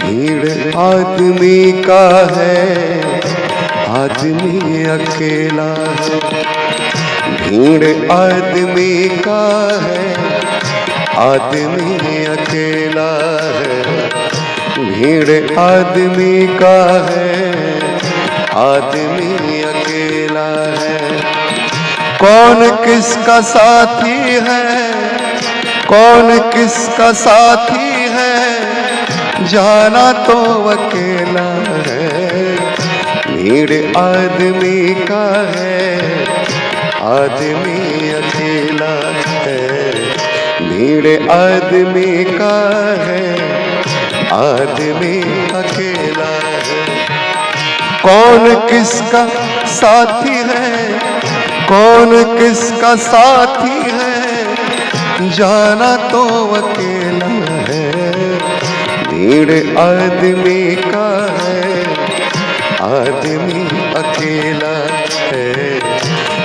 भीड़ आदमी का है, आदमी अकेला है। भीड़ आदमी का है, आदमी अकेला है। भीड़ आदमी का है, आदमी अकेला है। कौन किसका साथी है, कौन किसका साथी है, जाना तो अकेला है। भीड़ आदमी का है, आदमी अकेला है। भीड़ आदमी का है, आदमी अकेला है। कौन किसका साथी है, कौन किसका साथी है, जाना तो अकेला है। भीड़ आदमी का है, आदमी अकेला है।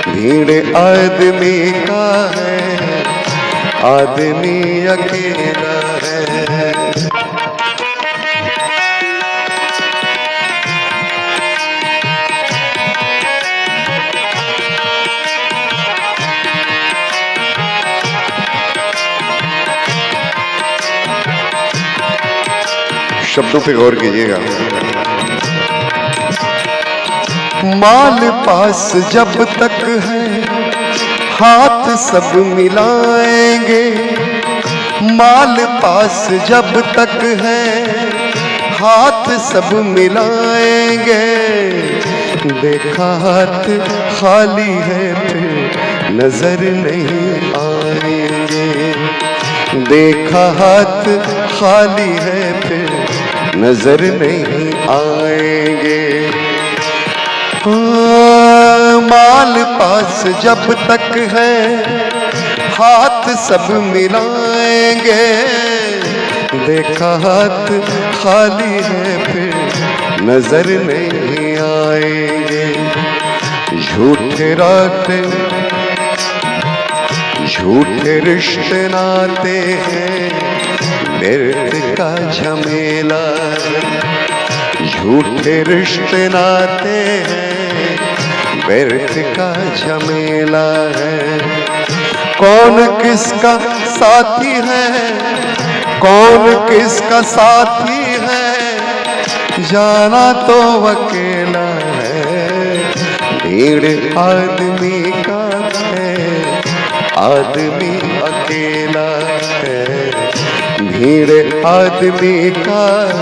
भीड़ आदमी का है, आदमी अकेला है। शब्दों पे गौर कीजिएगा। माल पास जब तक है, हाथ सब मिलाएंगे। माल पास जब तक है, हाथ सब मिलाएंगे। देखा हाथ खाली है, फिर नजर नहीं आएंगे। देखा हाथ खाली है, फिर नजर नहीं आएंगे। माल पास जब तक है, हाथ सब मिलाएंगे। देखा हाथ खाली है, फिर नजर नहीं आएंगे। झूठे राते झूठे रिश्ते नाते हैं, व्यर्थ का झमेला। झूठे रिश्ते नाते हैं, व्यर्थ का झमेला है। कौन किसका साथी है, कौन किसका साथी है, जाना तो अकेला है। भीड़ आदमी का है, आदमी अकेला है। भीड़ आदमी का